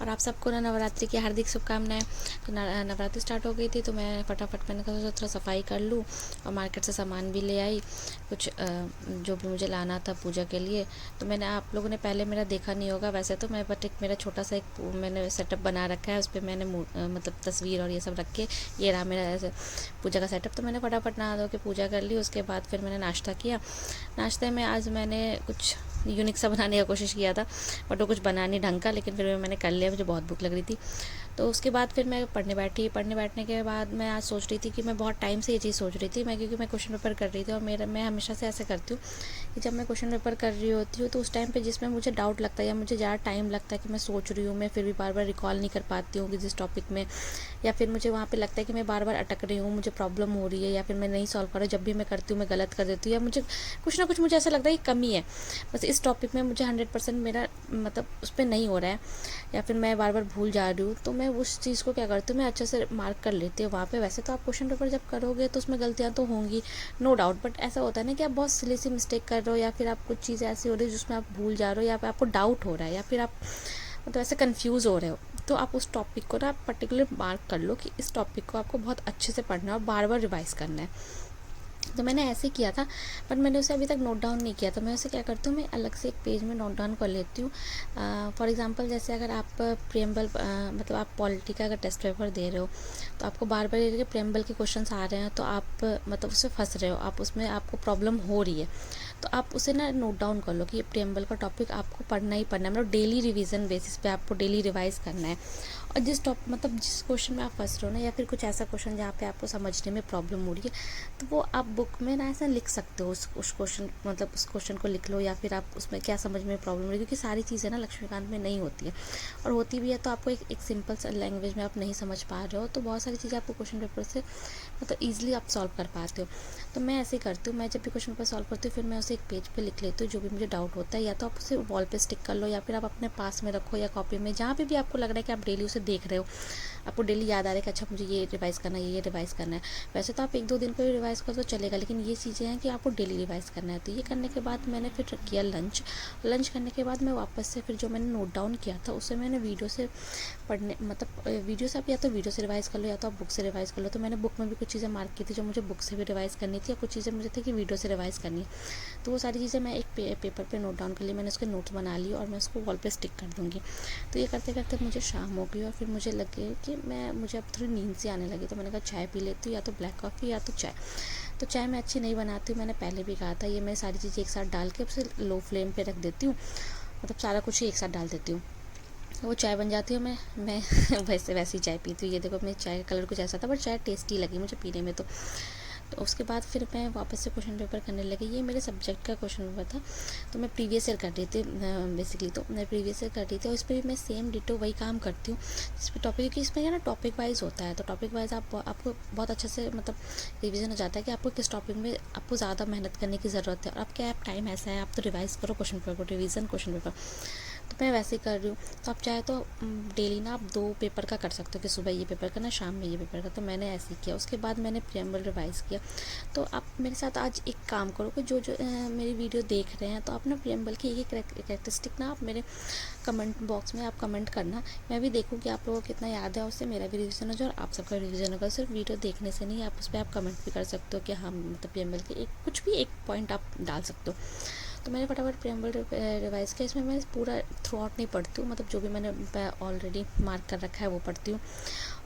और आप सबको ना नवरात्रि की हार्दिक शुभकामनाएं। तो नवरात्रि स्टार्ट हो गई थी तो मैं फटाफट मैंने कहा थोड़ा सफाई कर लूँ और मार्केट से सामान भी ले आई कुछ जो भी मुझे लाना था पूजा के लिए। तो मैंने आप लोगों ने पहले मेरा देखा नहीं होगा वैसे तो, मैं बट एक मेरा छोटा सा एक मैंने सेटअप बना रखा है, उस पर मैंने मतलब तस्वीर और ये सब रख के ये रहा मेरा पूजा का सेटअप। तो मैंने फटाफट नहा धो के पूजा कर ली। उसके बाद फिर मैंने नाश्ता किया। नाश्ते में आज मैंने कुछ यूनिक सा बनाने का कोशिश किया था बट वो कुछ बना नहीं ढंग का, लेकिन फिर मैंने कर लिया, मुझे बहुत भूख लग रही थी। तो उसके बाद फिर मैं पढ़ने बैठने के बाद मैं आज सोच रही थी कि मैं बहुत टाइम से ये चीज़ सोच रही थी, क्योंकि मैं क्वेश्चन पेपर कर रही थी और मैं हमेशा से ऐसे करती हूँ कि जब मैं क्वेश्चन पेपर कर रही होती हूँ तो उस टाइम पे जिसमें मुझे डाउट लगता है या मुझे ज़्यादा टाइम लगता है कि मैं सोच रही हूँ, मैं फिर भी बार बार रिकॉल नहीं कर पाती हूँ कि जिस टॉपिक में, या फिर मुझे वहाँ पे लगता है कि मैं बार बार अटक रही हूँ, मुझे प्रॉब्लम हो रही है या फिर मैं नहीं सॉल्व कर रही हूँ, जब भी मैं करती हूँ मैं गलत कर देती हूँ या मुझे कुछ ना कुछ मुझे ऐसा लगता है कि कमी है बस इस टॉपिक में, मुझे 100% मेरा मतलब उस पर नहीं हो रहा है या फिर मैं बार बार भूल जा रही हूँ। तो मैं उस चीज़ को क्या करती हूँ, मैं अच्छे से मार्क कर लेती हूँ वहाँ पे। वैसे तो आप क्वेश्चन पेपर जब करोगे तो उसमें गलतियाँ तो होंगी नो डाउट, बट ऐसा होता है ना कि आप बहुत सिली सी मिस्टेक कर रहे हो या फिर आप कुछ चीज़ें ऐसी हो रही है जिसमें आप भूल जा रहे हो या फिर आपको डाउट हो रहा है या फिर आप मतलब ऐसे कन्फ्यूज़ हो रहे हो। तो आप उस टॉपिक को ना आप पर्टिकुलर मार्क कर लो कि इस टॉपिक को आपको बहुत अच्छे से पढ़ना है और बार बार रिवाइज करना है। तो मैंने ऐसे किया था बट मैंने उसे अभी तक नोट डाउन नहीं किया। तो मैं उसे क्या करती हूँ, मैं अलग से एक पेज में नोट डाउन कर लेती हूँ। फॉर एग्जांपल जैसे अगर आप प्रेम्बल मतलब आप पॉलिटी का अगर टेस्ट पेपर दे रहे हो तो आपको बार बार ये प्रेम्बल के क्वेश्चंस आ रहे हैं तो आप मतलब उससे फंस रहे हो, आप उसमें आपको प्रॉब्लम हो रही है, तो आप उसे ना नोट डाउन कर लो कि ये प्रेम्बल का टॉपिक आपको पढ़ना ही पढ़ना है, मतलब डेली रिवीजन बेसिस पे आपको डेली रिवाइज करना है। और मतलब जिस क्वेश्चन में आप फंस रहे हो ना या फिर कुछ ऐसा क्वेश्चन जहाँ पे आपको समझने में प्रॉब्लम हो रही है तो वो आप बुक में ना ऐसा लिख सकते हो, उस क्वेश्चन मतलब उस क्वेश्चन को लिख लो या फिर आप उसमें क्या समझ में प्रॉब्लम हो रही है, क्योंकि सारी चीज़ें ना लक्ष्मीकांत में नहीं होती है और होती भी है तो आपको एक सिंपल सा लैंग्वेज में आप नहीं समझ पा रहे हो तो बहुत सारी चीज़ें आपको क्वेश्चन पेपर से मतलब ईजिली आप सॉल्व कर पाते हो। तो मैं ऐसे ही करती हूँ, मैं जब भी क्वेश्चन पेपर सॉल्व करती हूँ फिर मैं उसे एक पेज पे लिख लेती हूँ जो भी मुझे डाउट होता है, या तो आप उसे वॉल पे स्टिक कर लो या फिर आप अपने पास में रखो या कॉपी में, जहाँ पे भी आपको लग रहा है कि आप डेली उसे देख रहे हो, आपको डेली याद आ रहा है कि अच्छा मुझे ये रिवाइज़ करना है, ये रिवाइज़ करना है। वैसे तो आप 1-2 दिन पे रिवाइज़ करो तो चलेगा, लेकिन ये चीज़ें हैं कि आपको डेली रिवाइज़ करना है। तो ये करने के बाद मैंने फिर किया लंच करने के बाद मैं वापस से फिर जो मैंने नोट डाउन किया था उसे मैंने वीडियो से पढ़ने मतलब वीडियो से आप या तो वीडियो से रिवाइज़ कर लो या तो आप बुक से रिवाइज़ कर लो। तो मैंने बुक में भी कुछ चीज़ें मार्क की थी जो मुझे बुक से भी रिवाइज़ करनी थी और कुछ चीज़ें मुझे थी कि वीडियो से रिवाइज़ करनी है। तो वो सारी चीज़ें मैं एक पेपर पे नोट डाउन कर ली, मैंने उसके नोट्स बना लिए और मैं उसको वॉल पे स्टिक कर दूँगी। तो ये करते करते मुझे शाम हो गई और फिर मुझे लगे कि मुझे अब थोड़ी नींद सी आने लगी, तो मैंने कहा चाय पी लेती हूँ, या तो ब्लैक कॉफ़ी या तो चाय। तो चाय मैं अच्छी नहीं बनाती हूँ, मैंने पहले भी कहा था, ये मैं सारी चीज़ें एक साथ डाल के उसे लो फ्लेम पे रख देती हूँ, मतलब सारा कुछ ही एक साथ डाल देती हूँ, वो चाय बन जाती है। मैं वैसी चाय पीती हूँ। ये देखो मेरी चाय का कलर कुछ ऐसा था बट चाय टेस्टी लगी मुझे पीने में। तो उसके बाद फिर मैं वापस से क्वेश्चन पेपर करने लगी। ये मेरे सब्जेक्ट का क्वेश्चन पेपर था तो मैं प्रीवियस ईयर कर रही थी बेसिकली, तो मैं प्रीवियस ईयर कर रही थी और इस पर भी मैं सेम डिटो वही काम करती हूँ जिस पर टॉपिक, क्योंकि इसमें क्या ना टॉपिक वाइज होता है, तो टॉपिक वाइज आपको बहुत अच्छे से मतलब रिवीजन हो जाता है कि आपको किस टॉपिक में आपको ज़्यादा मेहनत करने की ज़रूरत है, और आपके आप टाइम ऐसा है आप तो रिवाइज़ करो question paper, revision question paper. तो मैं वैसे ही कर रही हूँ। तो आप चाहे तो डेली ना आप 2 पेपर का कर सकते हो कि सुबह ये पेपर करना, शाम में ये पेपर का। तो मैंने ऐसे ही किया। उसके बाद मैंने प्रेम्बल रिवाइज़ किया। तो आप मेरे साथ आज एक काम करो कि जो मेरी वीडियो देख रहे हैं तो आप ना प्रेम्बल की एक कैरेक्टरिस्टिक ना आप मेरे कमेंट बॉक्स में आप कमेंट करना, मैं भी देखूँ कि आप लोगों को कितना याद है, उससे मेरा भी रिवीजन हो जाए और आप सबका रिवीजन होगा। सिर्फ वीडियो देखने से नहीं, आप उस पर आप कमेंट भी कर सकते हो कि हाँ मतलब प्रेम्बल के कुछ भी एक पॉइंट आप डाल सकते हो। तो मैंने फटाफट प्रेम्बल रिवाइज़ किया। इसमें मैं पूरा थ्रू आउट नहीं पढ़ती हूँ, मतलब जो भी मैंने ऑलरेडी मार्क कर रखा है वो पढ़ती हूँ,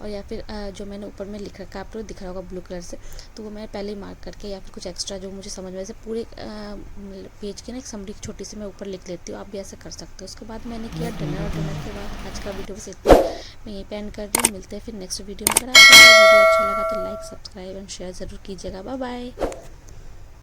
और या फिर जो मैंने ऊपर में लिख रखा है आप लोग दिख रहा होगा ब्लू कलर से, तो वो मैं पहले ही मार्क करके या फिर कुछ एक्स्ट्रा जो मुझे समझ में, जैसे पूरे पेज की ना एक समरी छोटी सी मैं ऊपर लिख लेती हूँ, आप भी ऐसे कर सकते हो। उसके बाद मैंने किया डिनर, और डिनर के बाद आज का वीडियो बस इतना मैं यहीं पे एंड कर रही हूँ। मिलते हैं फिर नेक्स्ट वीडियो में। अगर आपको वीडियो अच्छा लगा तो लाइक सब्सक्राइब एंड शेयर ज़रूर कीजिएगा। Bye bye.